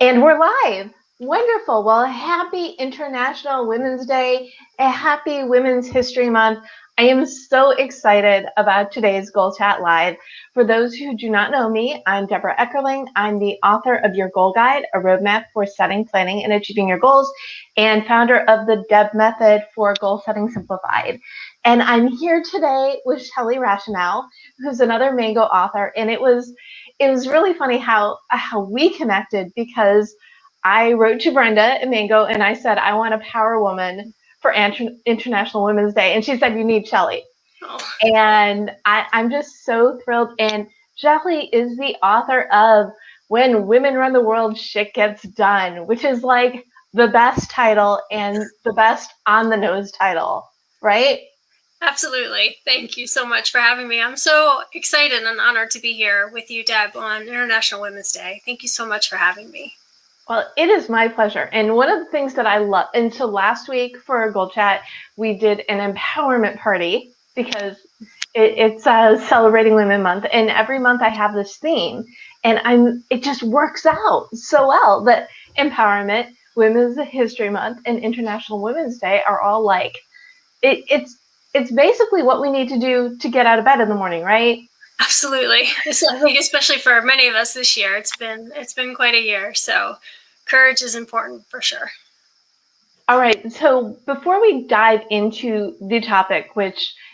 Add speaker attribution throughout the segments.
Speaker 1: And we're live. Wonderful. Well, happy International Women's Day. A happy Women's History Month. I am so excited about today's Goal Chat Live. For those who do not know me, I'm Deborah Eckerling. I'm the author of Your Goal Guide, a roadmap for setting, planning, and achieving your goals, and founder of the DEB Method for Goal Setting Simplified. And I'm here today with Shelly Rachanow, who's another Mango author, and it was really funny how we connected because I wrote to Brenda at Mango and I said I want a power woman for International Women's Day, and she said you need Shelly,
Speaker 2: Oh,
Speaker 1: and I'm just so thrilled. And Shelly is the author of When Women Run the World, Shit Gets Done, which is like the best title and the best on the nose title, right?
Speaker 2: absolutely. Thank you so much for having me. I'm so excited and honored to be here with you, Deb, on International Women's Day. Thank you so much for having me.
Speaker 1: Well, it is my pleasure. And one of the things that I love, and so last week for our Gold Chat, we did an empowerment party because it's celebrating Women Month, and every month I have this theme, and it just works out so well that empowerment, Women's History Month, and International Women's Day are all like it's basically what we need to do to get out of bed in the morning, right?
Speaker 2: Absolutely. I think especially for many of us this year, it's been quite a year. So courage is important for sure.
Speaker 1: All right, so before we dive into the topic,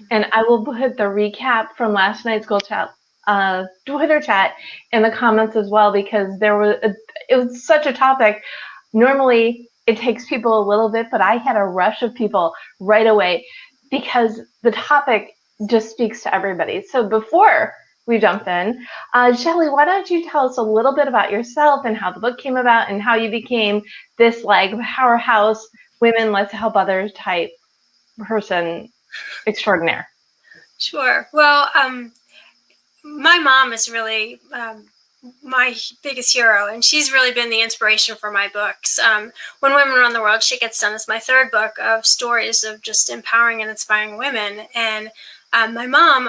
Speaker 1: and I will put the recap from last night's Gold Chat Twitter chat in the comments as well, because it was such a topic. Normally, it takes people a little bit, but I had a rush of people right away because the topic just speaks to everybody. So before we jump in, Shelly, why don't you tell us a little bit about yourself and how the book came about and how you became this like powerhouse women, let's help others type person extraordinaire.
Speaker 2: Sure. Well, my mom is really my biggest hero, and she's really been the inspiration for my books. When Women Run the World, Shit Gets Done is my third book of stories of just empowering and inspiring women. And my mom,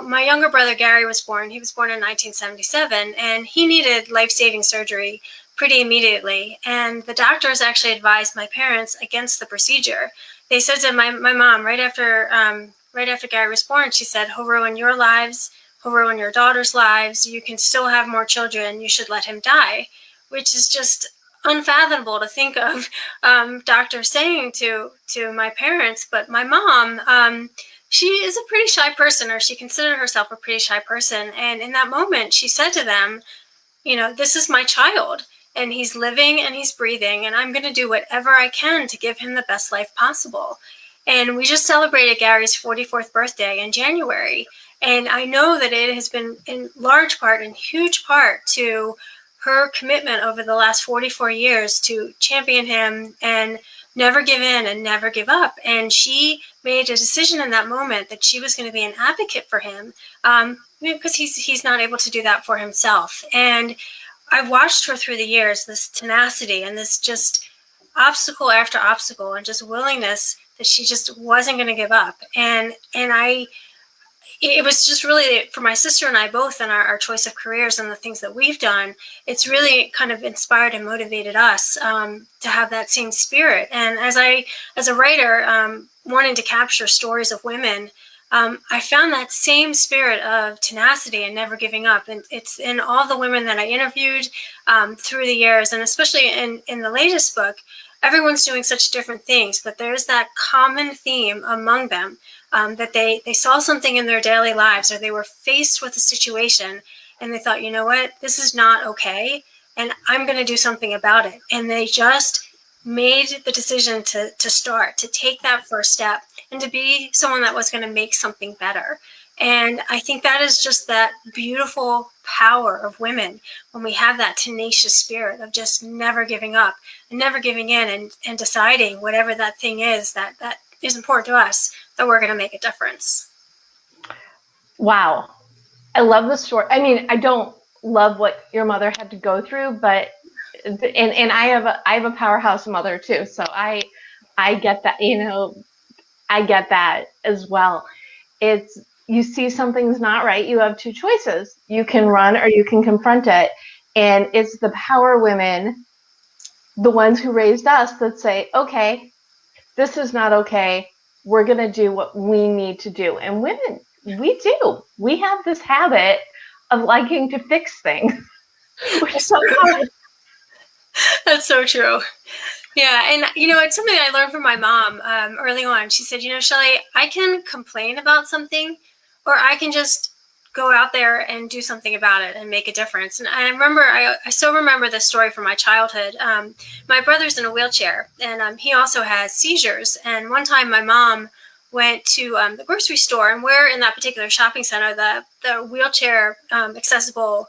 Speaker 2: my younger brother Gary was born. He was born in 1977, and he needed life-saving surgery pretty immediately. And the doctors actually advised my parents against the procedure. They said to my mom right after Gary was born, she said, "He'll ruin your lives. He'll ruin your daughter's lives. You can still have more children. You should let him die," which is just unfathomable to think of doctors saying to my parents. But my mom, she is a pretty shy person, or she considered herself a pretty shy person. And in that moment, she said to them, "This is my child, and he's living and he's breathing, and I'm going to do whatever I can to give him the best life possible." And we just celebrated Gary's 44th birthday in January. And I know that it has been in large part, in huge part, to her commitment over the last 44 years to champion him and never give in and never give up. And she made a decision in that moment that she was going to be an advocate for him, because he's not able to do that for himself. And I've watched her through the years, this tenacity and this just obstacle after obstacle, and just willingness that she just wasn't going to give up. And it was just really, for my sister and I both, and our choice of careers and the things that we've done, it's really kind of inspired and motivated us to have that same spirit. And as a writer, wanting to capture stories of women, I found that same spirit of tenacity and never giving up. And it's in all the women that I interviewed through the years, and especially in the latest book. Everyone's doing such different things, but there's that common theme among them, that they saw something in their daily lives, or they were faced with a situation and they thought, you know what, this is not okay, and I'm going to do something about it. And they just made the decision to take that first step, and to be someone that was going to make something better. And I think that is just that beautiful power of women, when we have that tenacious spirit of just never giving up and never giving in, and deciding whatever that thing is that is important to us, that we're going to make a difference.
Speaker 1: Wow. I love the story. I mean, I don't love what your mother had to go through, but and I have a powerhouse mother too. So I get that, I get that as well. It's you see something's not right, you have two choices. You can run or you can confront it. And it's the power women the ones who raised us that say, okay, this is not okay. We're going to do what we need to do. And women, we do. We have this habit of liking to fix things, which sometimes.
Speaker 2: That's so true. Yeah, and it's something I learned from my mom early on. She said, Shelly, I can complain about something, or I can just go out there and do something about it and make a difference. And I still remember this story from my childhood. My brother's in a wheelchair, and he also has seizures. And one time, my mom went to the grocery store, and where in that particular shopping center, the wheelchair accessible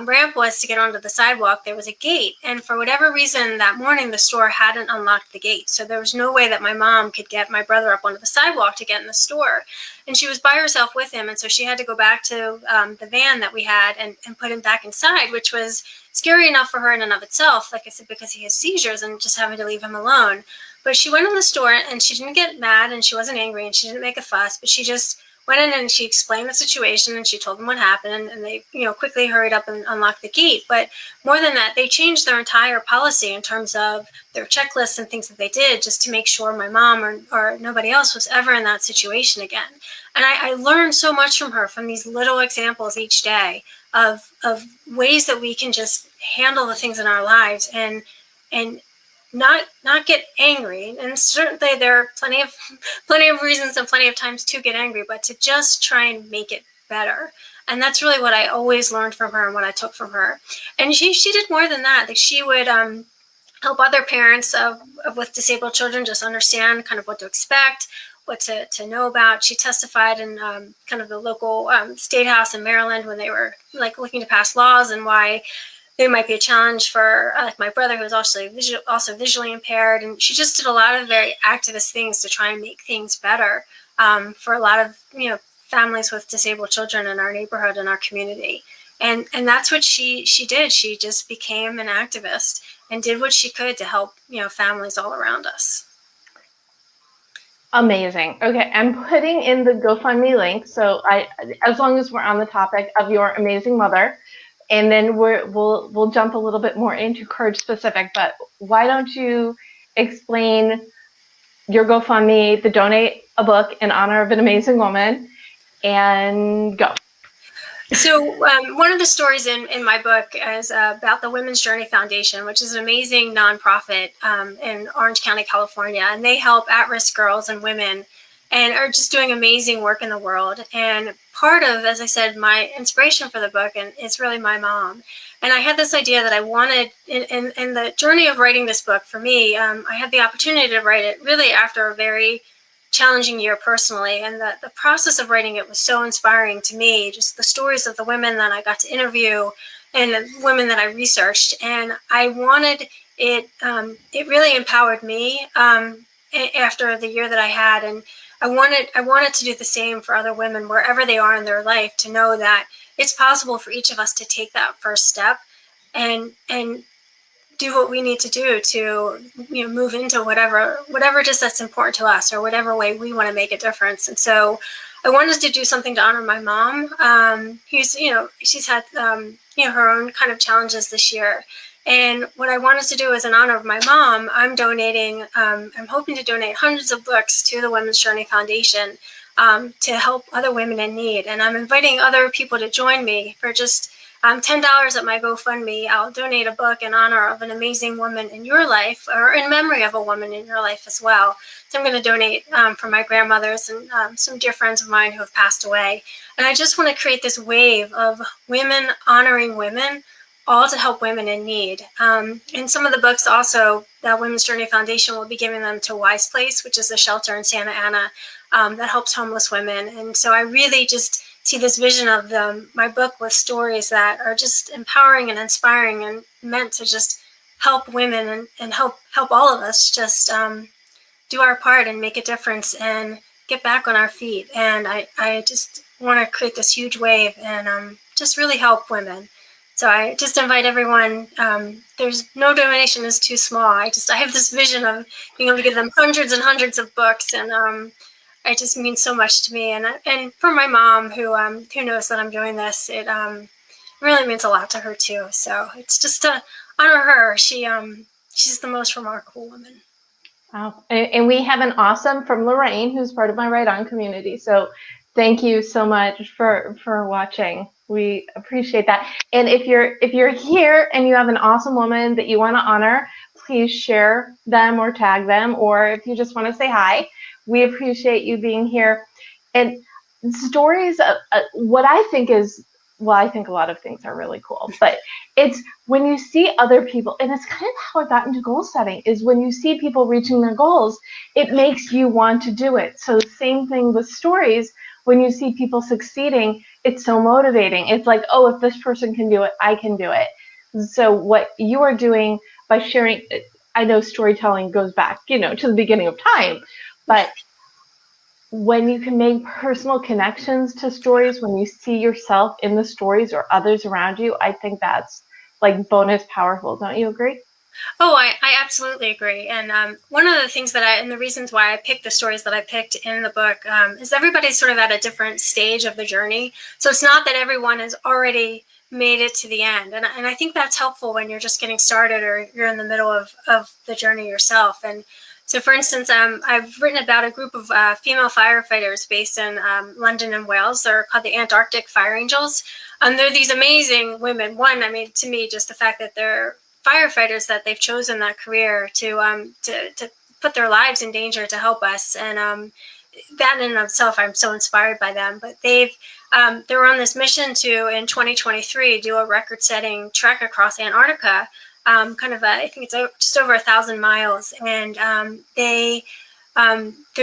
Speaker 2: ramp was to get onto the sidewalk, there was a gate. And for whatever reason that morning, the store hadn't unlocked the gate. So there was no way that my mom could get my brother up onto the sidewalk to get in the store. And she was by herself with him. And so she had to go back to the van that we had and put him back inside, which was scary enough for her in and of itself, like I said, because he has seizures and just having to leave him alone. But she went in the store and she didn't get mad and she wasn't angry and she didn't make a fuss, but she just went in and she explained the situation and she told them what happened, and they quickly hurried up and unlocked the gate. But more than that, they changed their entire policy in terms of their checklists and things that they did just to make sure my mom or nobody else was ever in that situation again. And I learned so much from her, from these little examples each day of ways that we can just handle the things in our lives and not get angry. And certainly there are plenty of reasons and plenty of times to get angry, but to just try and make it better. And that's really what I always learned from her and what I took from her. And she did more than that. Like, she would help other parents with disabled children just understand kind of what to expect, what to know about. She testified in kind of the local state house in Maryland when they were like looking to pass laws and why there might be a challenge for my brother, who was also visually impaired. And she just did a lot of very activist things to try and make things better for a lot of families with disabled children in our neighborhood and our community. And that's what she did. She just became an activist and did what she could to help families all around us.
Speaker 1: Amazing. Okay, I'm putting in the GoFundMe link. So as long as we're on the topic of your amazing mother, and then we'll jump a little bit more into Courage specific. But why don't you explain your GoFundMe, the donate a book in honor of an amazing woman, and go.
Speaker 2: So one of the stories in my book is about the Women's Journey Foundation, which is an amazing nonprofit in Orange County, California. And they help at-risk girls and women and are just doing amazing work in the world. And part of, as I said, my inspiration for the book is really my mom. And I had this idea that I wanted, in the journey of writing this book, for me, I had the opportunity to write it really after a very challenging year personally, and the process of writing it was so inspiring to me. Just the stories of the women that I got to interview and the women that I researched, and I wanted it. It really empowered me after the year that I had, and I wanted to do the same for other women wherever they are in their life, to know that it's possible for each of us to take that first step and do what we need to do to move into whatever it is that's important to us, or whatever way we want to make a difference. And so I wanted to do something to honor my mom, who's she's had her own kind of challenges this year. And what I wanted to do is, in honor of my mom, I'm hoping to donate hundreds of books to the Women's Journey Foundation to help other women in need. And I'm inviting other people to join me for just $10 at my GoFundMe. I'll donate a book in honor of an amazing woman in your life, or in memory of a woman in your life as well. So I'm going to donate for my grandmothers and some dear friends of mine who have passed away. And I just want to create this wave of women honoring women, all to help women in need. And some of the books also, the Women's Journey Foundation will be giving them to Wise Place, which is a shelter in Santa Ana that helps homeless women. And so I really just see this vision of my book with stories that are just empowering and inspiring and meant to just help women and help all of us just do our part and make a difference and get back on our feet. And I just want to create this huge wave and just really help women. So I just invite everyone. There's no donation is too small. I have this vision of being able to give them hundreds and hundreds of books, and it just means so much to me. And for my mom, who knows that I'm doing this, it really means a lot to her too. So it's just to honor her. She she's the most remarkable woman.
Speaker 1: Wow. And we have an awesome from Lorraine, who's part of my Right On community. So thank you so much for watching. We appreciate that. And if you're here and you have an awesome woman that you want to honor, please share them or tag them, or if you just want to say hi, we appreciate you being here. And stories of what I think is, well, I think a lot of things are really cool, but it's when you see other people, and it's kind of how I got into goal setting, is when you see people reaching their goals, it makes you want to do it. So the same thing with stories. When you see people succeeding, it's so motivating. It's like, oh, if this person can do it, I can do it. So what you are doing by sharing, I know storytelling goes back, to the beginning of time, but when you can make personal connections to stories, when you see yourself in the stories or others around you, I think that's like bonus powerful. Don't you agree?
Speaker 2: Oh, I absolutely agree. And one of the things and the reasons why I picked the stories that I picked in the book is everybody's sort of at a different stage of the journey. So it's not that everyone has already made it to the end. And I think that's helpful when you're just getting started or you're in the middle of the journey yourself. And so, for instance, I've written about a group of female firefighters based in London and Wales. They're called the Antarctic Fire Angels. They're these amazing women. One, I mean, to me, just the fact that they're firefighters, that they've chosen that career to put their lives in danger to help us, and that in and of itself, I'm so inspired by them. But they're on this mission to, in 2023, do a record-setting trek across Antarctica. I think it's just over 1,000 miles, and they're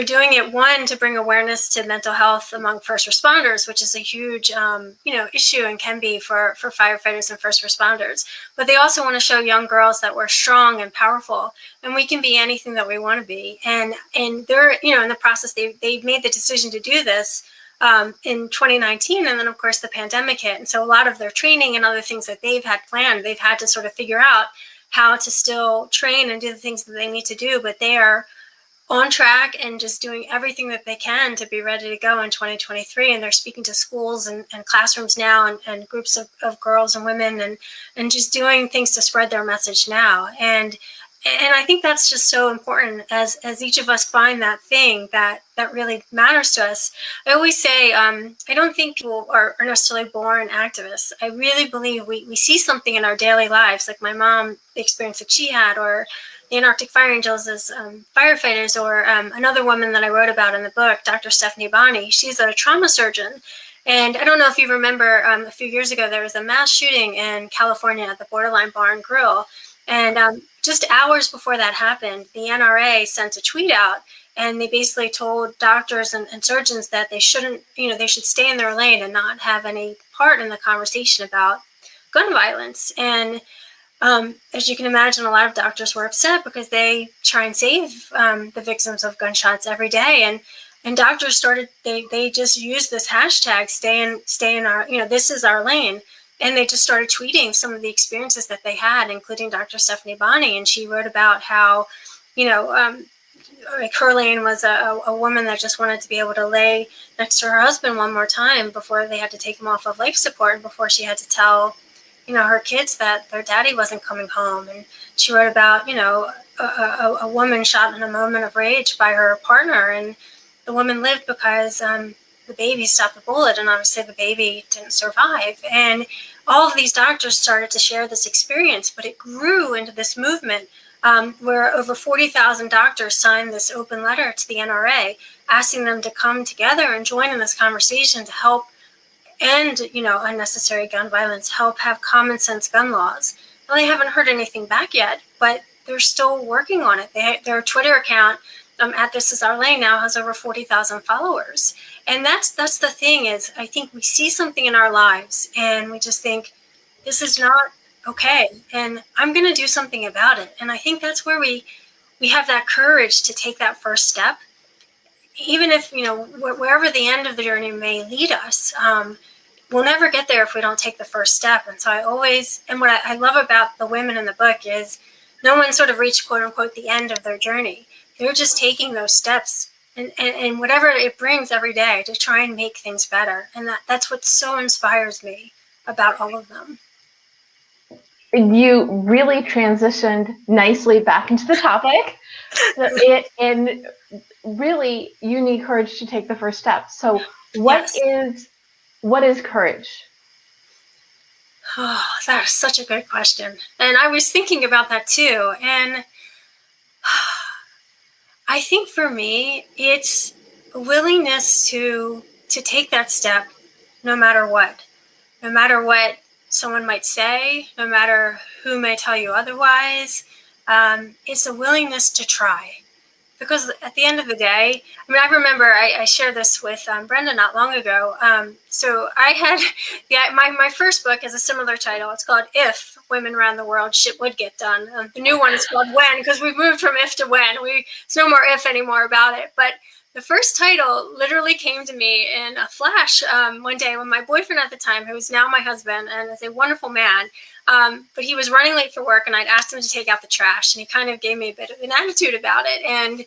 Speaker 2: doing it, one, to bring awareness to mental health among first responders, which is a huge issue and can be for firefighters and first responders. But they also want to show young girls that we're strong and powerful, and we can be anything that we want to be. And they're in the process, they made the decision to do this in 2019, and then of course the pandemic hit, and so a lot of their training and other things that they've had planned, they've had to sort of figure out how to still train and do the things that they need to do, but they are on track and just doing everything that they can to be ready to go in 2023. And they're speaking to schools and classrooms now, and groups of girls and women, and just doing things to spread their message now. And I think that's just so important as each of us find that thing that really matters to us. I always say, I don't think people are necessarily born activists. I really believe we see something in our daily lives, like my mom, the experience that she had, or the Antarctic Fire Angels as firefighters, or another woman that I wrote about in the book, Dr. Stephanie Bonney. She's a trauma surgeon. And I don't know if you remember, a few years ago, there was a mass shooting in California at the Borderline Bar and Grill. And just hours before that happened, the NRA sent a tweet out, and they basically told doctors and surgeons that they shouldn't, they should stay in their lane and not have any part in the conversation about gun violence. And as you can imagine, a lot of doctors were upset because they try and save the victims of gunshots every day. And doctors started, they just used this hashtag, stay in our, this is our lane. And they just started tweeting some of the experiences that they had, including Dr. Stephanie Bonney. And she wrote about how, like her lane was a woman that just wanted to be able to lay next to her husband one more time before they had to take him off of life support, and before she had to tell her kids that their daddy wasn't coming home. And she wrote about, a woman shot in a moment of rage by her partner, and the woman lived because the baby stopped the bullet, and obviously the baby didn't survive. And all of these doctors started to share this experience, but it grew into this movement where over 40,000 doctors signed this open letter to the NRA, asking them to come together and join in this conversation to help end, unnecessary gun violence, help have common sense gun laws. Well, they haven't heard anything back yet, but they're still working on it. Their Twitter account at This Is Our Lane now has over 40,000 followers. And that's the thing, is I think we see something in our lives and we just think, this is not okay, and I'm going to do something about it. And I think that's where we have that courage to take that first step, even if, wherever the end of the journey may lead us. We'll never get there if we don't take the first step. And so what I love about the women in the book is no one sort of reached, quote unquote, the end of their journey. They're just taking those steps and whatever it brings every day to try and make things better. And that's what so inspires me about all of them.
Speaker 1: You really transitioned nicely back into the topic. And really, you need courage to take the first step. So
Speaker 2: Yes.
Speaker 1: what is courage?
Speaker 2: Oh, that is such a good question. And I was thinking about that too. And I think for me, it's a willingness to take that step no matter what. No matter what someone might say, no matter who may tell you otherwise. It's a willingness to try. Because at the end of the day, I mean, I remember I shared this with Brenda not long ago. So I had, yeah, my first book has a similar title. It's called If Women Around the World Shit Would Get Done. The new one is called When, because we've moved from if to when. There's no more if anymore about it. But the first title literally came to me in a flash one day when my boyfriend at the time, who is now my husband and is a wonderful man, but he was running late for work, and I'd asked him to take out the trash, and he kind of gave me a bit of an attitude about it. And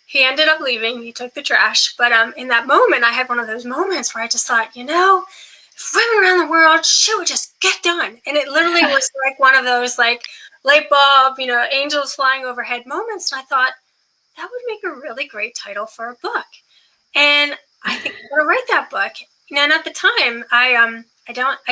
Speaker 2: he ended up leaving. He took the trash. But in that moment, I had one of those moments where I just thought, if women around the world, shit would just get done. And it literally was like one of those like light bulb, angels flying overhead moments. And I thought, that would make a really great title for a book. And I think I'm going to write that book. And at the time, I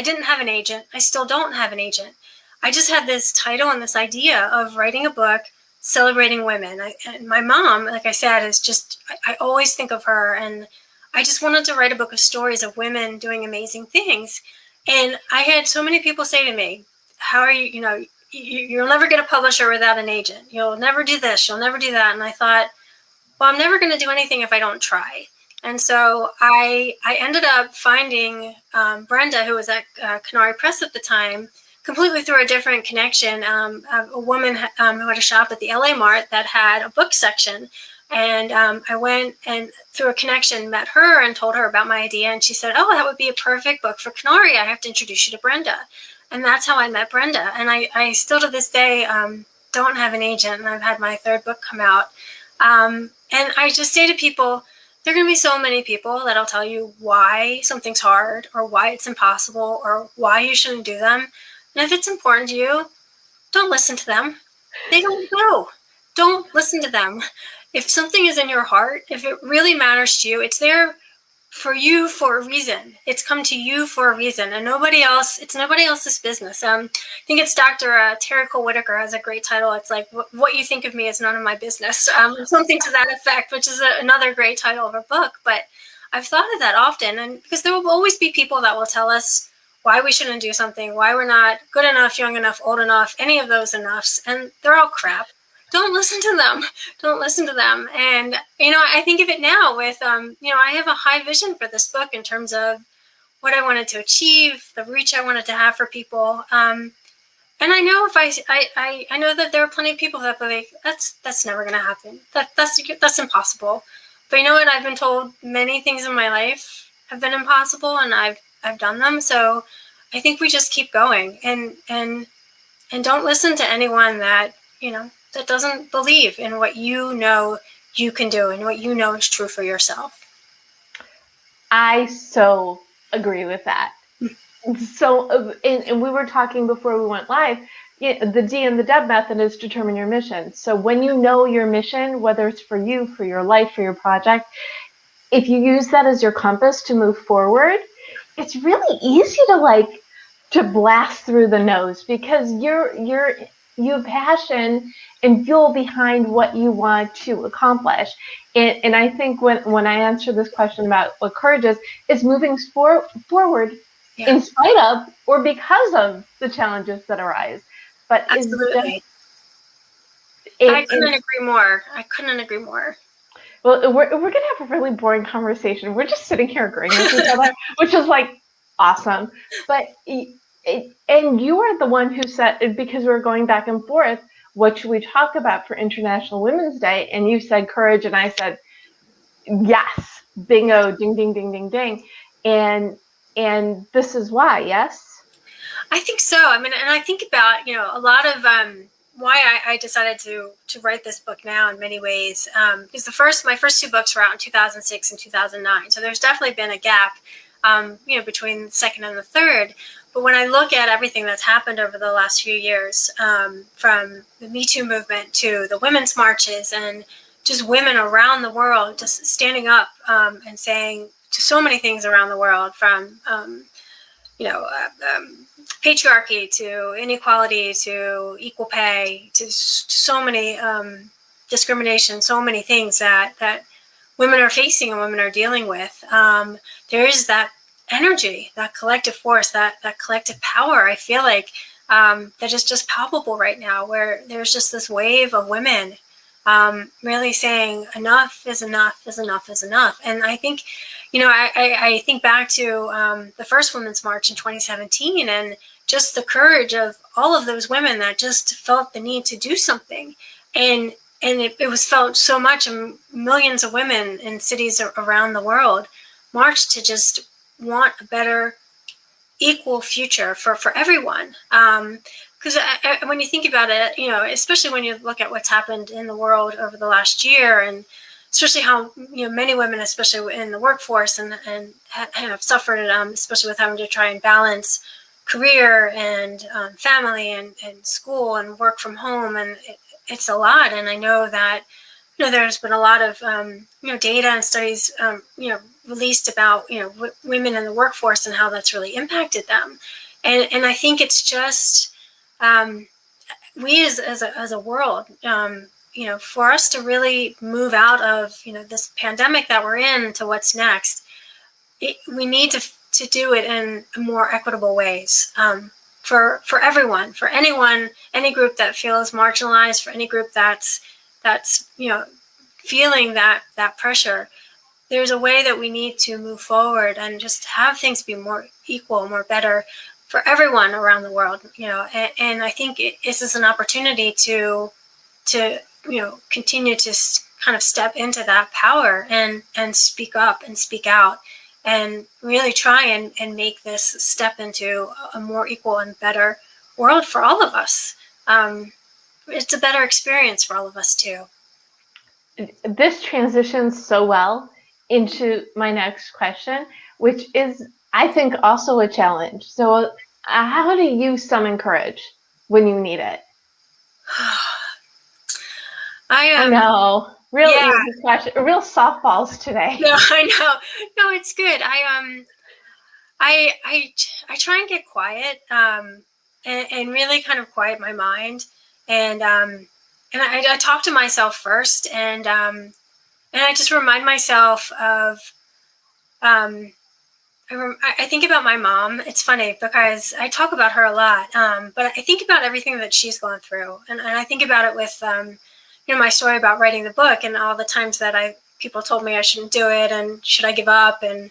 Speaker 2: didn't have an agent. I still don't have an agent. I just had this title and this idea of writing a book celebrating women. And my mom, like I said, is just, I always think of her. And I just wanted to write a book of stories of women doing amazing things. And I had so many people say to me, how are you, you'll never get a publisher without an agent. You'll never do this. You'll never do that. And I thought, well, I'm never going to do anything if I don't try. And so I ended up finding Brenda, who was at Canary Press at the time, completely through a different connection, a woman who had a shop at the LA Mart that had a book section. And I went and through a connection met her and told her about my idea. And she said, oh, that would be a perfect book for Canary. I have to introduce you to Brenda. And that's how I met Brenda. And I still to this day don't have an agent. And I've had my third book come out. And I just say to people, there are going to be so many people that'll tell you why something's hard or why it's impossible or why you shouldn't do them. And if it's important to you, don't listen to them. They don't know. Don't listen to them. If something is in your heart, if it really matters to you, it's there for you for a reason. It's come to you for a reason, and it's nobody else's business. I think it's Dr. Terry Cole Whitaker has a great title. It's like, what you think of me is none of my business. Something to that effect, which is another great title of a book. But I've thought of that often, and because there will always be people that will tell us why we shouldn't do something, why we're not good enough, young enough, old enough, any of those enoughs, and they're all crap. Don't listen to them. Don't listen to them. And, I think of it now with, I have a high vision for this book in terms of what I wanted to achieve, the reach I wanted to have for people. And I know I know that there are plenty of people that believe that's never going to happen. That's impossible. But you know what? I've been told many things in my life have been impossible, and I've done them. So I think we just keep going and don't listen to anyone that, that doesn't believe in what you can do and what is true for yourself.
Speaker 1: I so agree with that. So, and we were talking before we went live, the D and the DEB method is determine your mission. So when you know your mission, whether it's for you, for your life, for your project, if you use that as your compass to move forward, it's really easy to blast through the nose because you have passion and fuel behind what you want to accomplish. And I think when I answer this question about what courage is, it's moving forward in spite of or because of the challenges that arise. But
Speaker 2: absolutely. I couldn't agree more.
Speaker 1: Well, we're going to have a really boring conversation. We're just sitting here agreeing with each other, which is awesome. But and you are the one who said, because we were going back and forth, what should we talk about for International Women's Day? And you said courage, and I said yes, bingo, ding, ding, ding, ding, ding. And this is why, yes.
Speaker 2: I think so. I mean, and I think about a lot of why I decided to write this book now in many ways. Because my first two books were out in 2006 and 2009, so there's definitely been a gap, between the second and the third. but when I look at everything that's happened over the last few years, from the Me Too movement to the women's marches and just women around the world just standing up and saying to so many things around the world, from you know, patriarchy to inequality to equal pay to so many discrimination, so many things that women are facing and women are dealing with. There is that energy, that collective force, that collective power, I feel like, that is just palpable right now, where there's just this wave of women really saying enough is enough is enough is enough. And I think, I think back to the first Women's March in 2017, and just the courage of all of those women that just felt the need to do something. And it was felt so much, and millions of women in cities around the world marched to just want a better, equal future for everyone. Because when you think about it, especially when you look at what's happened in the world over the last year, and especially how many women, especially in the workforce, and have suffered, especially with having to try and balance career and family and school and work from home, and it's a lot. And I know that there's been a lot of data and studies released about women in the workforce and how that's really impacted them. And I think it's just we as a world, for us to really move out of this pandemic that we're in to what's next, we need to do it in more equitable ways, for everyone, for anyone, any group that feels marginalized, for any group that's feeling that pressure. There's a way that we need to move forward and just have things be more equal, more better for everyone around the world. And I think this is an opportunity to continue to kind of step into that power and speak up and speak out, and really try and make this step into a more equal and better world for all of us. It's a better experience for all of us too.
Speaker 1: This transitions so well into my next question, which is, I think, also a challenge. So, how do you summon courage when you need it? I know, real easy question, real softballs today.
Speaker 2: No, I know. No, it's good. I try and get quiet, and really kind of quiet my mind, and I talk to myself first, and I just remind myself of I think about my mom. It's funny because I talk about her a lot, but I think about everything that she's gone through, and I think about it with my story about writing the book, and all the times that people told me I shouldn't do it, and should I give up, and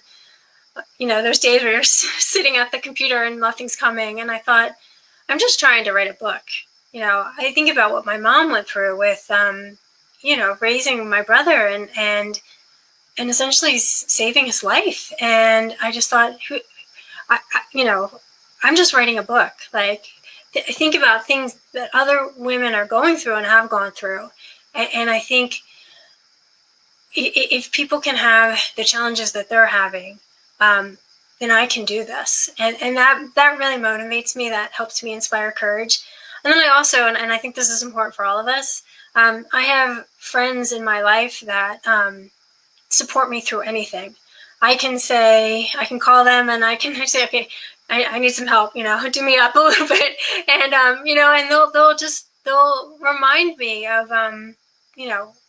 Speaker 2: those days where you're sitting at the computer and nothing's coming, and I thought, I'm just trying to write a book. I think about what my mom went through with raising my brother and essentially saving his life. And I just thought, I'm just writing a book. Like, think about things that other women are going through and have gone through. And I think if people can have the challenges that they're having, then I can do this. And that really motivates me. That helps me inspire courage. And then I also, and I think this is important for all of us, I have friends in my life that support me through anything. I can call them and I can say, okay, I need some help, do me up a little bit. And, and they'll remind me of,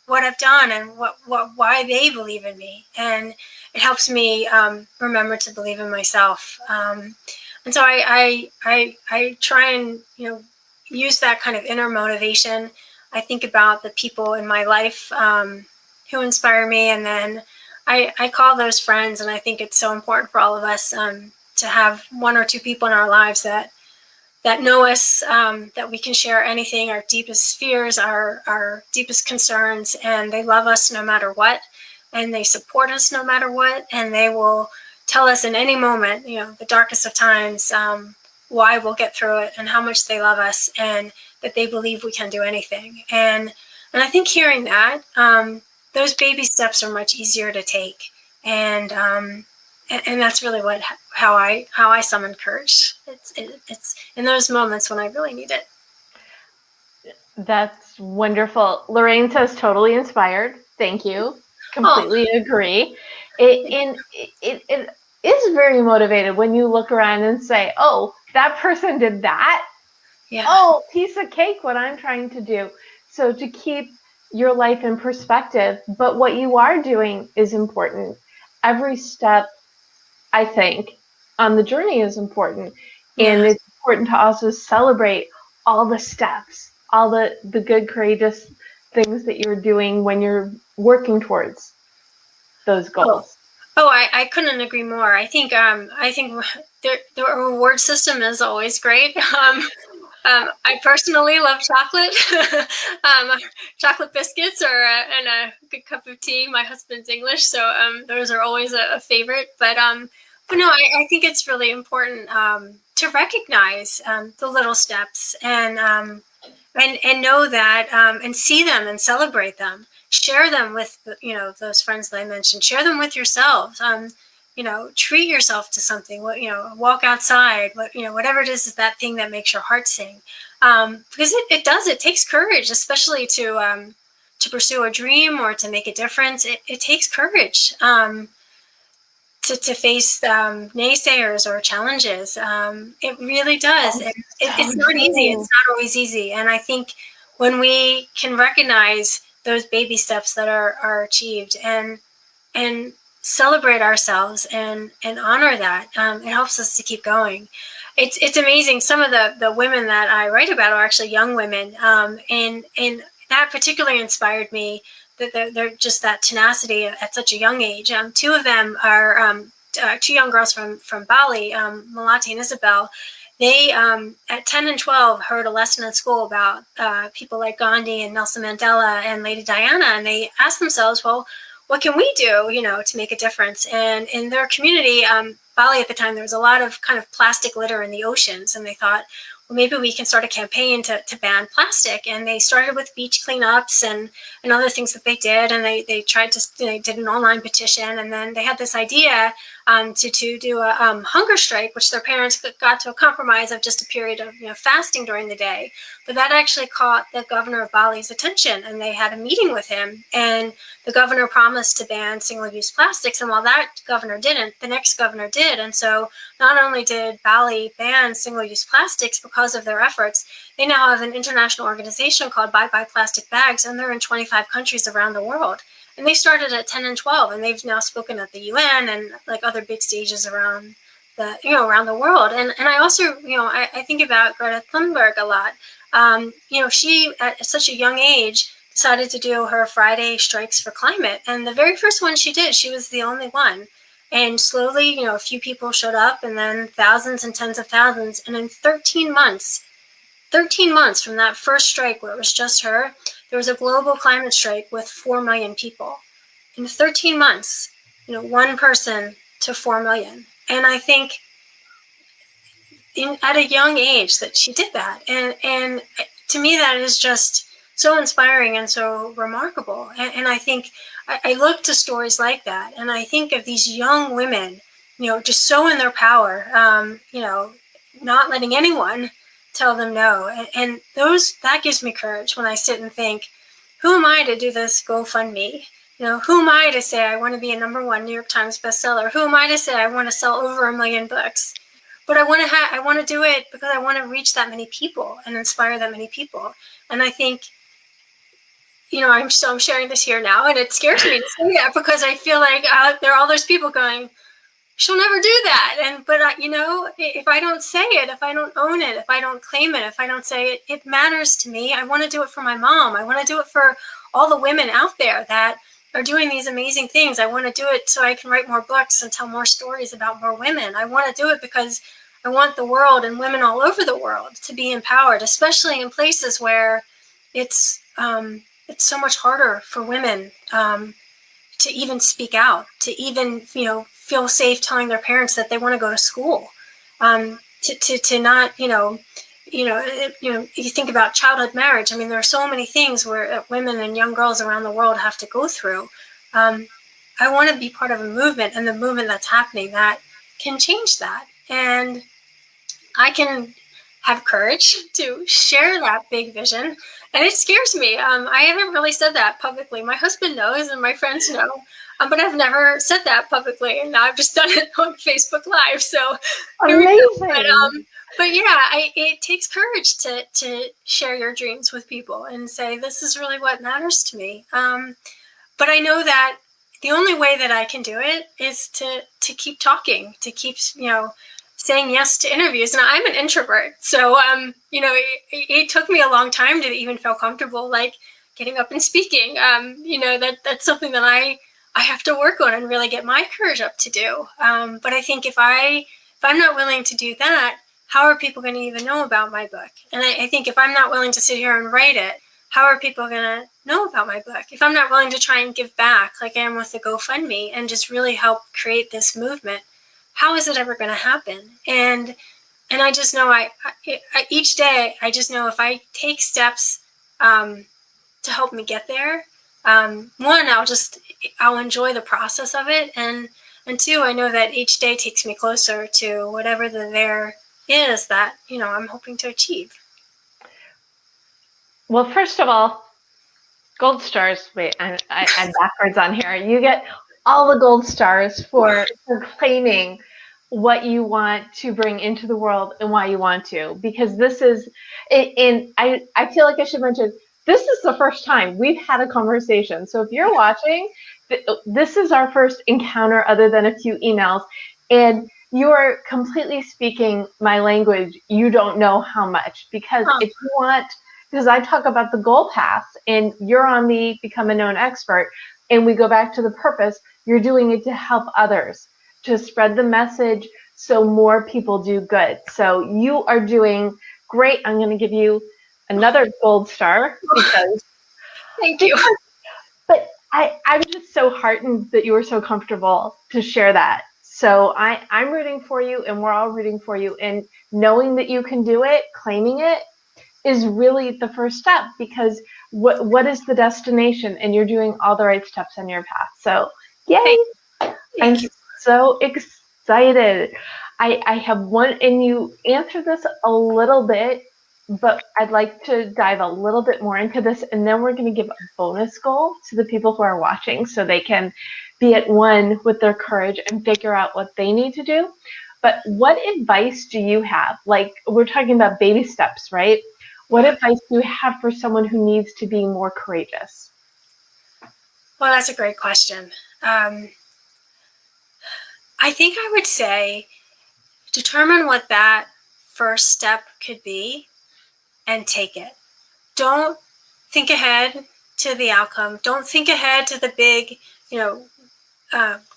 Speaker 2: what I've done and why they believe in me. And it helps me remember to believe in myself. And so I try and, use that kind of inner motivation. I think about the people in my life who inspire me, and then I call those friends. And I think it's so important for all of us to have one or two people in our lives that know us, that we can share anything, our deepest fears, our deepest concerns, and they love us no matter what, and they support us no matter what, and they will tell us in any moment, the darkest of times, why we'll get through it and how much they love us and that they believe we can do anything. And I think hearing that, those baby steps are much easier to take. And and that's really how I summon courage. It's in those moments when I really need it.
Speaker 1: That's wonderful. Lorraine says totally inspired. Thank you.
Speaker 2: Oh,
Speaker 1: Completely agree. It is very motivated when you look around and say, oh, that person did that.
Speaker 2: yeah.
Speaker 1: Oh, piece of cake, what I'm trying to do. So to keep your life in perspective, but what you are doing is important. Every step, I think, on the journey is important.
Speaker 2: Yeah.
Speaker 1: And it's important to also celebrate all the steps, all the good, courageous things that you're doing when you're working towards those
Speaker 2: Oh,
Speaker 1: goals.
Speaker 2: I couldn't agree more. I think the reward system is always great. I personally love chocolate, chocolate biscuits, and a good cup of tea. My husband's English, so those are always a favorite. But no, I think it's really important to recognize the little steps and know that and see them and celebrate them. Share them with those friends that I mentioned. Share them with yourselves. Treat yourself to something. Walk outside. Whatever it is that thing that makes your heart sing. Because it takes courage, especially to pursue a dream or to make a difference. It takes courage. To face naysayers or challenges. It really does.
Speaker 1: Oh,
Speaker 2: It's
Speaker 1: so
Speaker 2: not easy.
Speaker 1: true.
Speaker 2: It's not always easy. And I think when we can recognize those baby steps that are achieved and celebrate ourselves and honor that, it helps us to keep going. It's amazing. Some of the women that I write about are actually young women, and that particularly inspired me. That they're just that tenacity at such a young age. Two of them are two young girls from Bali, Malati and Isabel. They at 10 and 12 heard a lesson in school about people like Gandhi and Nelson Mandela and Lady Diana, and they asked themselves, well, what can we do, to make a difference? And in their community, Bali at the time, there was a lot of kind of plastic litter in the oceans, and they thought, well, maybe we can start a campaign to ban plastic. And they started with beach cleanups and other things that they did, and they tried to they did an online petition, and then they had this idea to do a hunger strike, which their parents got to a compromise of just a period of fasting during the day. But that actually caught the governor of Bali's attention, and they had a meeting with him, and the governor promised to ban single-use plastics, and while that governor didn't, the next governor did. And so not only did Bali ban single-use plastics because of their efforts, they now have an international organization called Bye Bye Plastic Bags, and they're in 25 countries around the world. And they started at 10 and 12, and they've now spoken at the UN and like other big stages around around the world. And I also, I think about Greta Thunberg a lot. She at such a young age decided to do her Friday strikes for climate. And the very first one she did, she was the only one. And slowly, a few people showed up, and then thousands and tens of thousands. And in 13 months from that first strike where it was just her, there was a global climate strike with 4 million people. In 13 months, one person to 4 million. And I think at a young age that she did that. And to me, that is just so inspiring and so remarkable. And I think I look to stories like that, and I think of these young women, just so in their power, not letting anyone tell them no. And that gives me courage when I sit and think, who am I to do this GoFundMe? Who am I to say I want to be a #1 New York Times bestseller? Who am I to say I want to sell over 1 million books? But I want to do it because I want to reach that many people and inspire that many people. And I think, I'm sharing this here now, and it scares me to say that because I feel like there are all those people going, she'll never do that. But if I don't say it, if I don't own it, if I don't claim it, if I don't say it, it matters to me. I want to do it for my mom. I want to do it for all the women out there that are doing these amazing things. I want to do it so I can write more books and tell more stories about more women. I want to do it because I want the world and women all over the world to be empowered, especially in places where it's so much harder for women to even speak out, to even feel safe telling their parents that they want to go to school, to not you think about childhood marriage. I mean, there are so many things where women and young girls around the world have to go through. I want to be part of a movement, and the movement that's happening that can change that. And I can have courage to share that big vision. And it scares me. I haven't really said that publicly. My husband knows and my friends know, but I've never said that publicly. And now I've just done it on Facebook Live. So here we go.
Speaker 1: Amazing.
Speaker 2: But yeah, it takes courage to share your dreams with people and say, this is really what matters to me. But I know that the only way that I can do it is to keep talking, to keep, saying yes to interviews. And I'm an introvert. So, it took me a long time to even feel comfortable, like getting up and speaking. That's something that I have to work on and really get my courage up to do. But I think if I'm not willing to do that, how are people going to even know about my book? And I think if I'm not willing to sit here and write it, how are people going to know about my book? If I'm not willing to try and give back like I am with the GoFundMe and just really help create this movement, how is it ever going to happen? And I just know each day, I just know if I take steps to help me get there, one, I'll enjoy the process of it. And two, I know that each day takes me closer to whatever the there is that, I'm hoping to achieve.
Speaker 1: Well, first of all, gold stars. Wait, I'm backwards on here. You get all the gold stars for claiming what you want to bring into the world and why you want to. Because this is, and I feel like I should mention, this is the first time we've had a conversation. So if you're watching, this is our first encounter other than a few emails. And you are completely speaking my language. You don't know how much. Because if you want, because I talk about the goal path and you're on the become a known expert, and we go back to the purpose, you're doing it to help others, to spread the message so more people do good. So you are doing great. I'm going to give you another gold star because
Speaker 2: Thank you.
Speaker 1: But I'm just so heartened that you were so comfortable to share that. So I'm rooting for you, and we're all rooting for you. And knowing that you can do it, claiming it, is really the first step, because what is the destination? And you're doing all the right steps on your path. So yay! I'm so excited. I have one, and you answered this a little bit, but I'd like to dive a little bit more into this, and then we're going to give a bonus goal to the people who are watching so they can be at one with their courage and figure out what they need to do. But what advice do you have? Like, we're talking about baby steps, right? What advice do you have for someone who needs to be more courageous?
Speaker 2: Well, that's a great question. I think I would say determine what that first step could be and take it. Don't think ahead to the outcome. Don't think ahead to the big,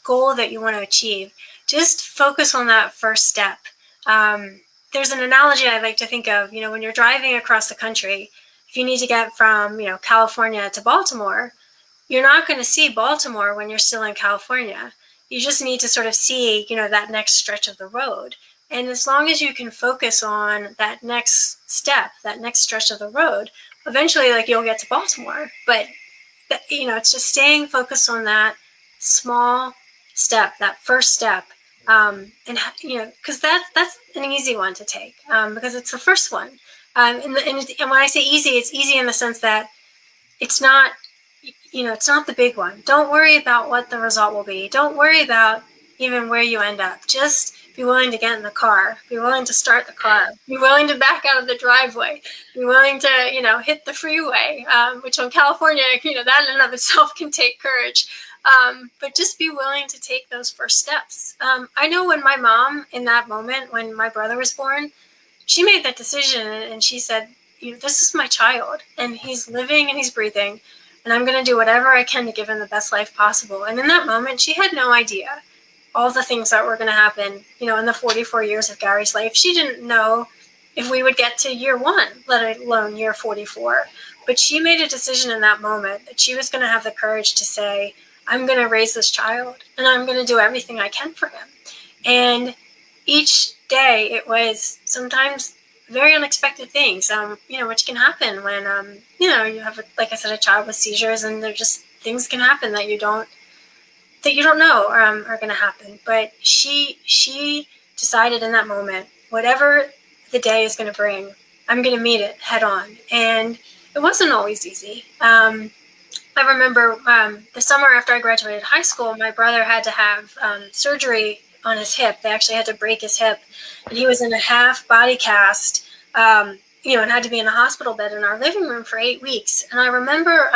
Speaker 2: goal that you want to achieve. Just focus on that first step. There's an analogy I like to think of, when you're driving across the country, if you need to get from, California to Baltimore, you're not going to see Baltimore when you're still in California. You just need to sort of see, that next stretch of the road. And as long as you can focus on that next step, that next stretch of the road, eventually, you'll get to Baltimore. But, it's just staying focused on that small step, that first step. And, because that's an easy one to take, because it's the first one. And when I say easy, it's easy in the sense that it's not, it's not the big one. Don't worry about what the result will be. Don't worry about even where you end up. Just be willing to get in the car. Be willing to start the car. Be willing to back out of the driveway. Be willing to, hit the freeway, which on California, that in and of itself can take courage. But just be willing to take those first steps. I know when my mom, in that moment, when my brother was born, she made that decision and she said, this is my child and he's living and he's breathing. And I'm going to do whatever I can to give him the best life possible. And in that moment, she had no idea all the things that were going to happen, in the 44 years of Gary's life. She didn't know if we would get to year 1, let alone year 44. But she made a decision in that moment that she was going to have the courage to say, I'm going to raise this child and I'm going to do everything I can for him. And each day it was sometimes very unexpected things, which can happen when, you have, like I said, a child with seizures, and they're just, things can happen that you don't that you don't know are going to happen. But she decided in that moment, whatever the day is going to bring, I'm going to meet it head on. And it wasn't always easy. I remember the summer after I graduated high school, my brother had to have surgery on his hip. They actually had to break his hip, and he was in a half body cast, and had to be in a hospital bed in our living room for 8 weeks. And I remember,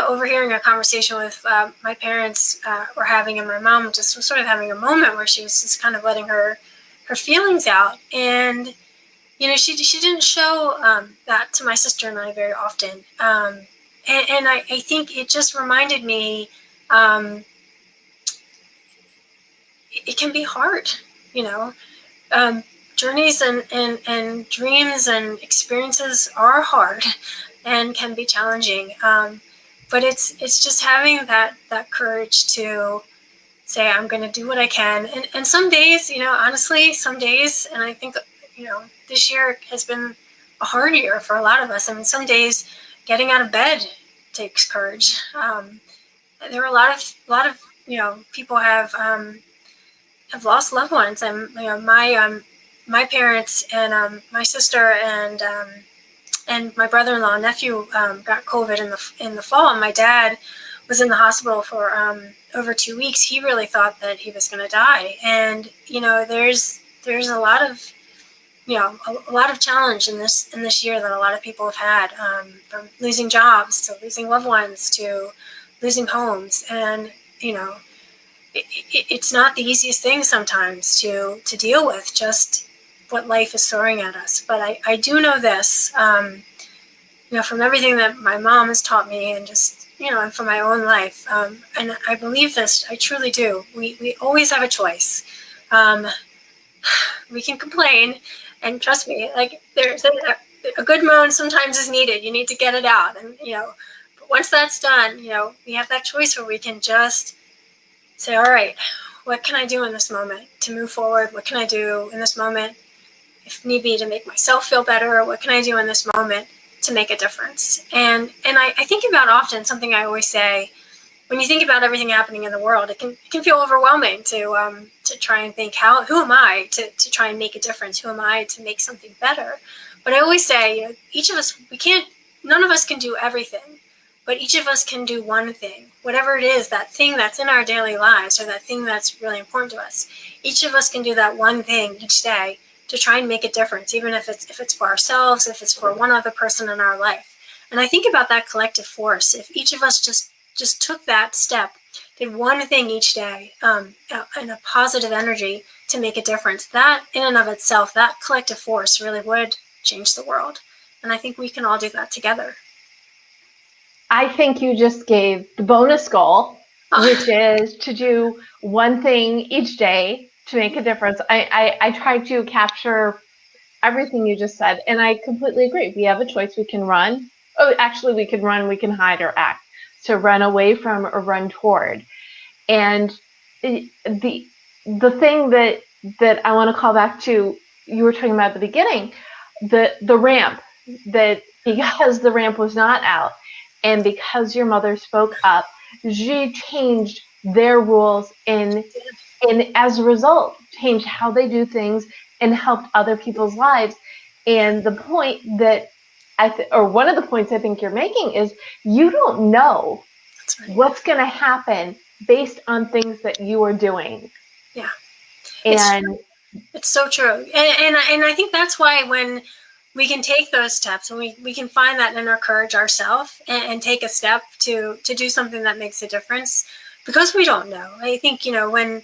Speaker 2: overhearing a conversation with my parents were having, and my mom just was sort of having a moment where she was just kind of letting her feelings out. And she didn't show that to my sister and I very often. And I think it just reminded me it can be hard, you know. Journeys and dreams and experiences are hard and can be challenging. But it's just having that courage to say, I'm going to do what I can. And some days, honestly, and I think, this year has been a hard year for a lot of us. I mean, some days getting out of bed takes courage. There are a lot of people have lost loved ones, and my parents and my sister and my brother-in-law and nephew got COVID in the fall, and my dad was in the hospital for over 2 weeks. He really thought that he was going to die, and there's a lot of a lot of challenge in this year that a lot of people have had, from losing jobs to losing loved ones to losing homes. And it's not the easiest thing sometimes to deal with, just what life is throwing at us. But I do know this, from everything that my mom has taught me, and just and from my own life, and I believe this, I truly do. We always have a choice. We can complain, and trust me, like, there's a good moan sometimes is needed. You need to get it out, and but once that's done, we have that choice where we can just say, all right, what can I do in this moment to move forward? What can I do in this moment, if need be, to make myself feel better? What can I do in this moment to make a difference? And I think about often something I always say, when you think about everything happening in the world, it can feel overwhelming to try and think, who am I to try and make a difference? Who am I to make something better? But I always say, each of us, none of us can do everything, but each of us can do one thing, whatever it is, that thing that's in our daily lives, or that thing that's really important to us. Each of us can do that one thing each day to try and make a difference, even if it's for ourselves, if it's for one other person in our life. And I think about that collective force. If each of us just took that step, did one thing each day, and a positive energy to make a difference, that in and of itself, that collective force really would change the world. And I think we can all do that together.
Speaker 1: I think you just gave the bonus goal, which is to do one thing each day to make a difference. I tried to capture everything you just said, and I completely agree. We have a choice. We can run. Oh, actually, we can run, we can hide, or act. To run away from or run toward. And the thing that I want to call back to, you were talking about at the beginning, the ramp, that because the ramp was not out, and because your mother spoke up, she changed their rules, and as a result changed how they do things and helped other people's lives. And the point that or one of the points I think you're making is, you don't know what's going to happen based on things that you are doing.
Speaker 2: Yeah.
Speaker 1: And
Speaker 2: it's so true. And I think that's why, when we can take those steps, and we can find that inner courage ourselves, and take a step to do something that makes a difference, because we don't know. I think, when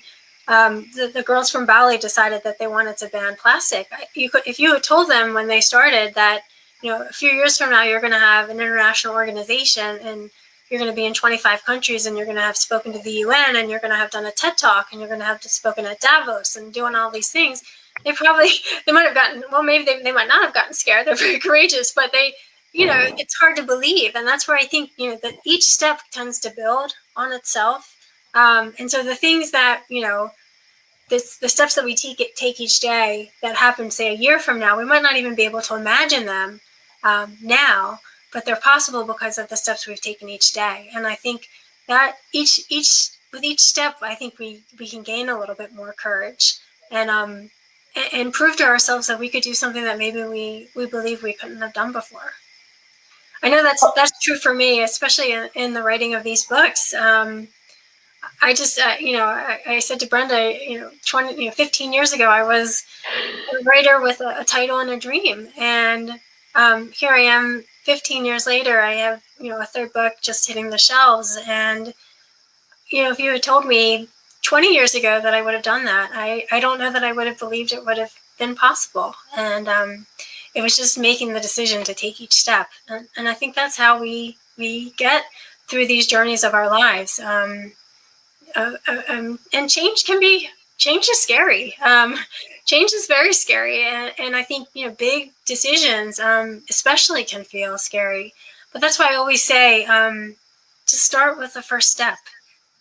Speaker 2: the girls from Bali decided that they wanted to ban plastic, if you had told them when they started that, a few years from now, you're going to have an international organization, and you're going to be in 25 countries, and you're going to have spoken to the UN, and you're going to have done a TED Talk, and you're going to have spoken at Davos and doing all these things, they might have gotten, well, maybe they might not have gotten scared. They're very courageous, but it's hard to believe. And that's where I think, that each step tends to build on itself. And so the things that, the steps that we take each day that happen, say, a year from now, we might not even be able to imagine them now, but they're possible because of the steps we've taken each day. And I think that each with each step, I think we can gain a little bit more courage and prove to ourselves that we could do something that maybe we believe we couldn't have done before. I know that's true for me, especially in the writing of these books. I just, I said to Brenda, 15 years ago, I was a writer with a title and a dream. And here I am 15 years later, I have, a third book just hitting the shelves. And, if you had told me 20 years ago that I would have done that, I don't know that I would have believed it would have been possible. And it was just making the decision to take each step. And I think that's how we get through these journeys of our lives. And change is scary. Change is very scary, and I think big decisions, especially, can feel scary. But that's why I always say to start with the first step,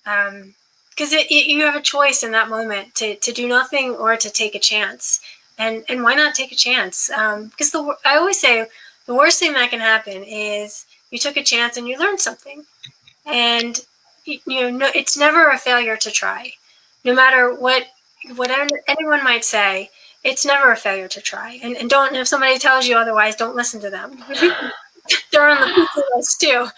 Speaker 2: because you have a choice in that moment to do nothing or to take a chance. And why not take a chance? Because I always say the worst thing that can happen is you took a chance and you learned something, and it's never a failure to try. No matter what anyone might say, it's never a failure to try. And don't, if somebody tells you otherwise, don't listen to them. They're on the pizza list too.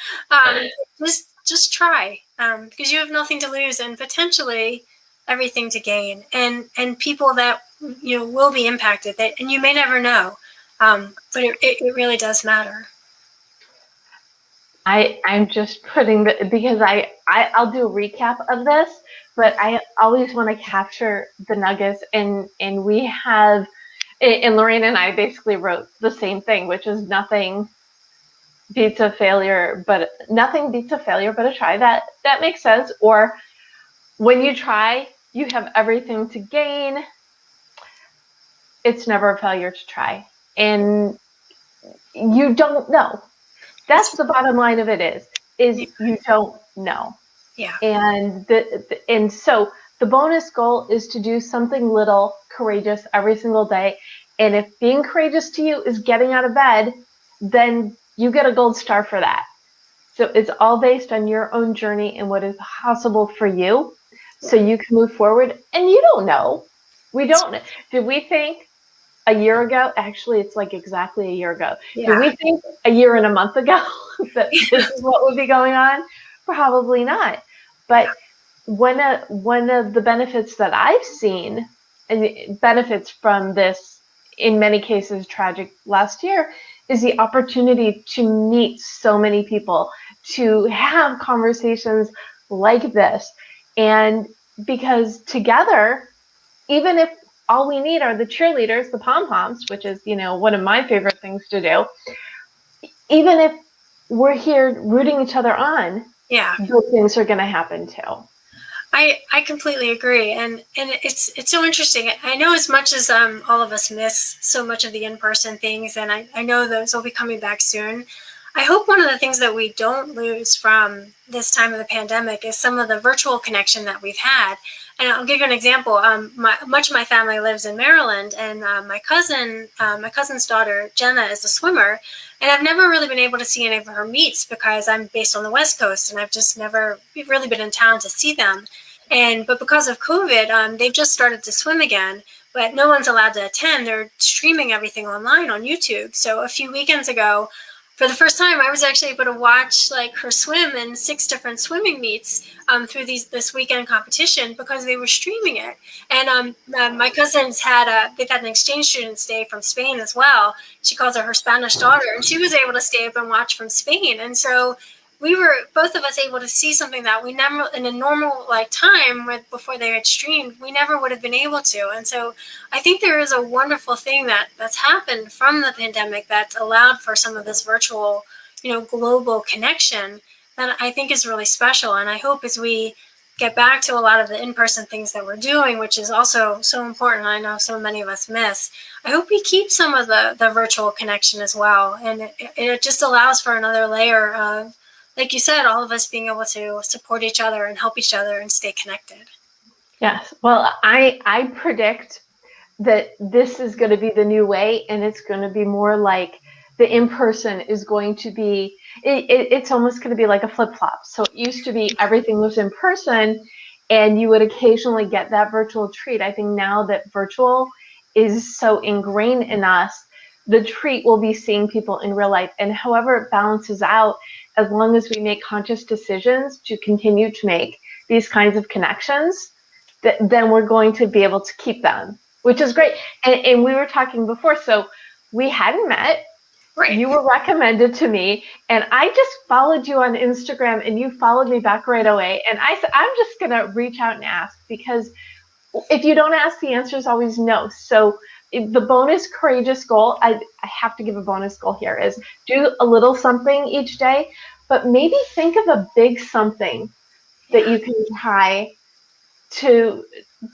Speaker 2: Just try, because you have nothing to lose and potentially everything to gain, and people that will be impacted, and you may never know, but it really does matter.
Speaker 1: I'm just putting because I'll do a recap of this, but I always want to capture the nuggets, and we have, and Lorraine and I basically wrote the same thing, which is nothing beats a failure but a try. That makes sense. Or when you try, you have everything to gain. It's never a failure to try, and you don't know. That's the bottom line of it is you don't know.
Speaker 2: Yeah.
Speaker 1: And so the bonus goal is to do something little courageous every single day. And if being courageous to you is getting out of bed, then you get a gold star for that. So it's all based on your own journey and what is possible for you, so you can move forward. And you don't know. We don't know. Did we think a year ago? Actually, it's like exactly a year ago.
Speaker 2: Yeah.
Speaker 1: Did we think a year and a month ago that this is what would be going on? Probably not. But one of the benefits that I've seen, and benefits from this, in many cases tragic last year, is the opportunity to meet so many people, to have conversations like this. And because together, even if all we need are the cheerleaders, the pom-poms, which is, one of my favorite things to do, even if we're here rooting each other on, good things are going to happen too.
Speaker 2: I completely agree, and it's so interesting. I know as much as all of us miss so much of the in-person things, and I know those will be coming back soon. I hope one of the things that we don't lose from this time of the pandemic is some of the virtual connection that we've had. And I'll give you an example. Much of my family lives in Maryland, and my cousin's daughter, Jenna, is a swimmer. And I've never really been able to see any of her meets because I'm based on the West Coast, and I've just never really been in town to see them. But because of COVID, they've just started to swim again, but no one's allowed to attend. They're streaming everything online on YouTube. So a few weekends ago, for the first time, I was actually able to watch her swim in 6 different swimming meets through this weekend competition because they were streaming it. And my cousins they've had an exchange student stay from Spain as well. She calls her Spanish daughter, and she was able to stay up and watch from Spain. And so we were, both of us, able to see something that we never, in a normal time before they had streamed, we never would have been able to. And so I think there is a wonderful thing that's happened from the pandemic that's allowed for some of this virtual, global connection that I think is really special. And I hope as we get back to a lot of the in-person things that we're doing, which is also so important, I know so many of us miss, I hope we keep some of the virtual connection as well. And it just allows for another layer of, like you said, all of us being able to support each other and help each other and stay connected.
Speaker 1: Yes. Well, I predict that this is going to be the new way, and it's going to be more like the in-person is going to be, it's almost going to be like a flip-flop. So it used to be everything was in person, and you would occasionally get that virtual treat. I think now that virtual is so ingrained in us, the treat will be seeing people in real life. And however it balances out, as long as we make conscious decisions to continue to make these kinds of connections, then we're going to be able to keep them, which is great. And we were talking before, so we hadn't met.
Speaker 2: Right.
Speaker 1: You were recommended to me, and I just followed you on Instagram, and you followed me back right away. And I said, I'm just going to reach out and ask, because if you don't ask, the answer is always no. So the bonus courageous goal, I have to give a bonus goal here, is do a little something each day, but maybe think of a big something that you can try to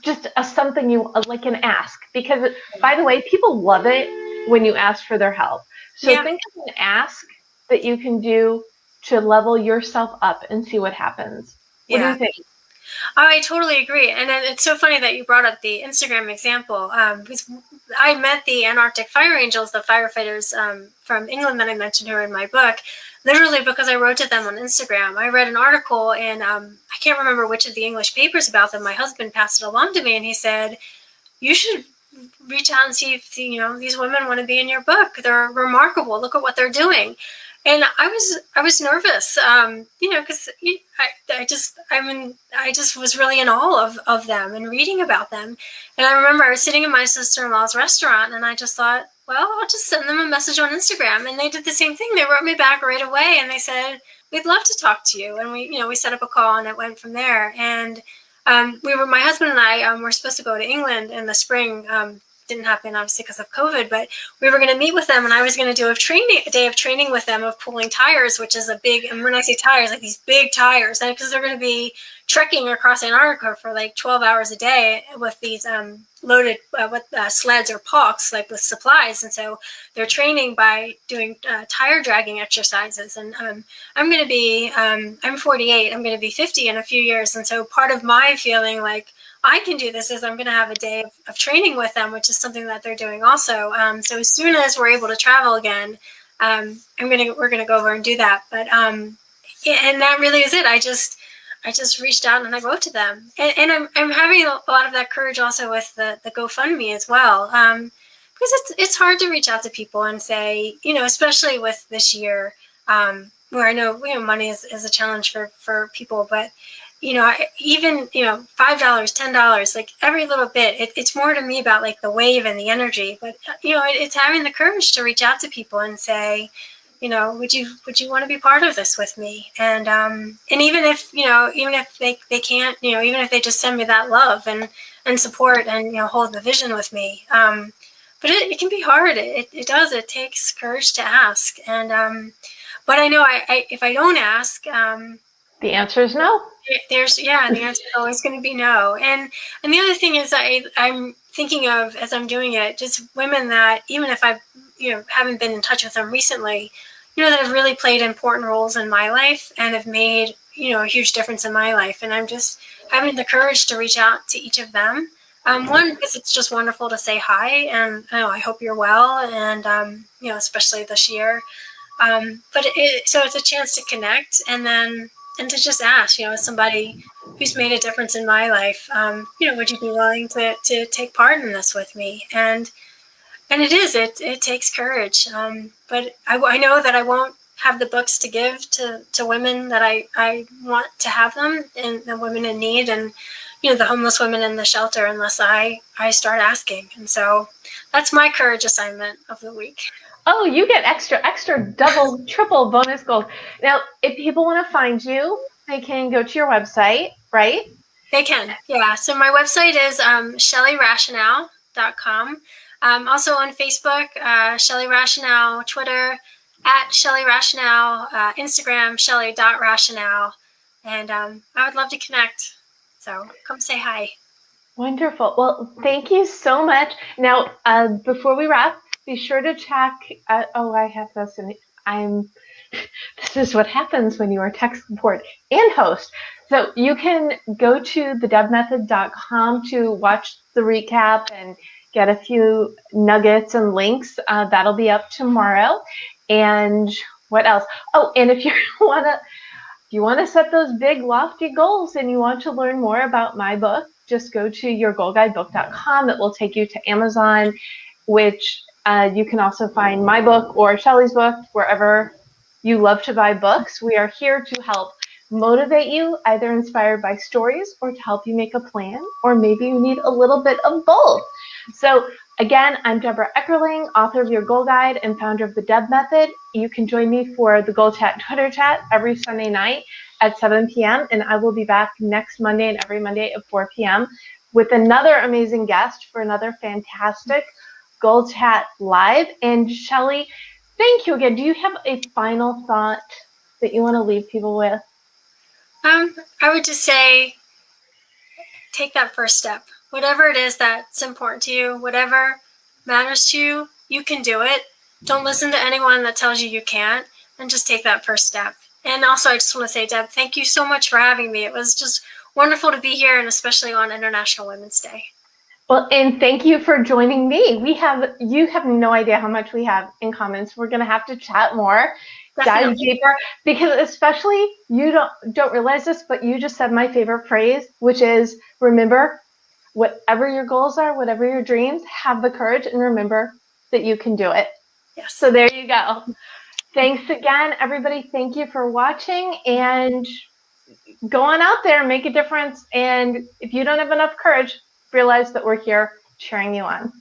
Speaker 1: just something you like an ask. Because, by the way, people love it when you ask for their help. So think of an ask that you can do to level yourself up and see what happens. What do you think?
Speaker 2: Oh, I totally agree. And it's so funny that you brought up the Instagram example, because I met the Antarctic fire angels, the firefighters from England that I mentioned who are in my book, literally because I wrote to them on Instagram. I read an article in, I can't remember which of the English papers about them. My husband passed it along to me, and he said, you should reach out and see if these women want to be in your book. They're remarkable. Look at what they're doing. And I was nervous, because I just was really in awe of them and reading about them. And I remember I was sitting in my sister-in-law's restaurant, and I just thought, well, I'll just send them a message on Instagram. And they did the same thing. They wrote me back right away, and they said, we'd love to talk to you. And we set up a call, and it went from there. And my husband and I were supposed to go to England in the spring. Didn't happen, obviously, because of COVID, but we were going to meet with them, and I was going to do a day of training with them of pulling tires, which is a big, and when I say tires, like these big tires, because they're going to be trekking across Antarctica for like 12 hours a day with these loaded sleds or palks, like with supplies. And so they're training by doing tire dragging exercises. And I'm going to be, I'm 48, I'm going to be 50 in a few years. And so part of my feeling like I can do this is I'm going to have a day of training with them, which is something that they're doing also. So as soon as we're able to travel again, we're going to go over and do that. But and that really is it. I just reached out and I wrote to them, and I'm having a lot of that courage also with the GoFundMe as well, because it's hard to reach out to people and say, especially with this year, where I know money is a challenge for people, but even $5, $10, like every little bit, it's more to me about like the wave and the energy. But it's having the courage to reach out to people and say, would you want to be part of this with me? And even if they can't, even if they just send me that love and support and hold the vision with me. But it can be hard. It does. It takes courage to ask. And but I know if I don't ask,
Speaker 1: the answer is no.
Speaker 2: The answer is always going to be no. And the other thing is I'm thinking of, as I'm doing it, just women that, even if I haven't been in touch with them recently, that have really played important roles in my life and have made a huge difference in my life. And I'm just having the courage to reach out to each of them. One, because it's just wonderful to say hi, and I hope you're well, and especially this year. But so it's a chance to connect, and to just ask, as somebody who's made a difference in my life, would you be willing to take part in this with me? And it takes courage. But I know that I won't have the books to give to women that I want to have them, and the women in need, and the homeless women in the shelter, unless I start asking. And so that's my courage assignment of the week.
Speaker 1: Oh, you get extra, double, triple bonus gold. Now, if people want to find you, they can go to your website, right?
Speaker 2: They can, yeah. So my website is ShellyRachanow.com. Also on Facebook, Shelly Rachanow, Twitter, @ShellyRachanow, Instagram, Shelly.Rachanow. And I would love to connect. So come say hi.
Speaker 1: Wonderful. Well, thank you so much. Now, before we wrap, be sure to check. I have this, and this is what happens when you are tech support and host. So you can go to thedebmethod.com to watch the recap and get a few nuggets and links. That'll be up tomorrow. And what else? Oh, and if you want to you want to set those big, lofty goals and you want to learn more about my book, just go to yourgoalguidebook.com. It will take you to Amazon, which you can also find my book or Shelly's book wherever you love to buy books. We are here to help motivate you, either inspired by stories or to help you make a plan, or maybe you need a little bit of both. So again, I'm Deborah Eckerling, author of Your Goal Guide and founder of the Deb Method. You can join me for the Goal Chat Twitter chat every Sunday night at 7 p.m. And I will be back next Monday and every Monday at 4 p.m. with another amazing guest for another fantastic Goal Chat Live. And Shelly, thank you again. Do you have a final thought that you want to leave people with?
Speaker 2: I would just say, take that first step. Whatever it is that's important to you, whatever matters to you, you can do it. Don't listen to anyone that tells you you can't, and just take that first step. And also, I just want to say, Deb, thank you so much for having me. It was just wonderful to be here, and especially on International Women's Day.
Speaker 1: Well, and thank you for joining me. You have no idea how much we have in common. So we're going to have to chat more, dive deeper, because especially you don't realize this, but you just said my favorite phrase, which is remember, whatever your goals are, whatever your dreams, have the courage and remember that you can do it.
Speaker 2: Yes.
Speaker 1: So there you go. Thanks again, everybody. Thank you for watching, and go on out there and make a difference. And if you don't have enough courage, realize that we're here cheering you on.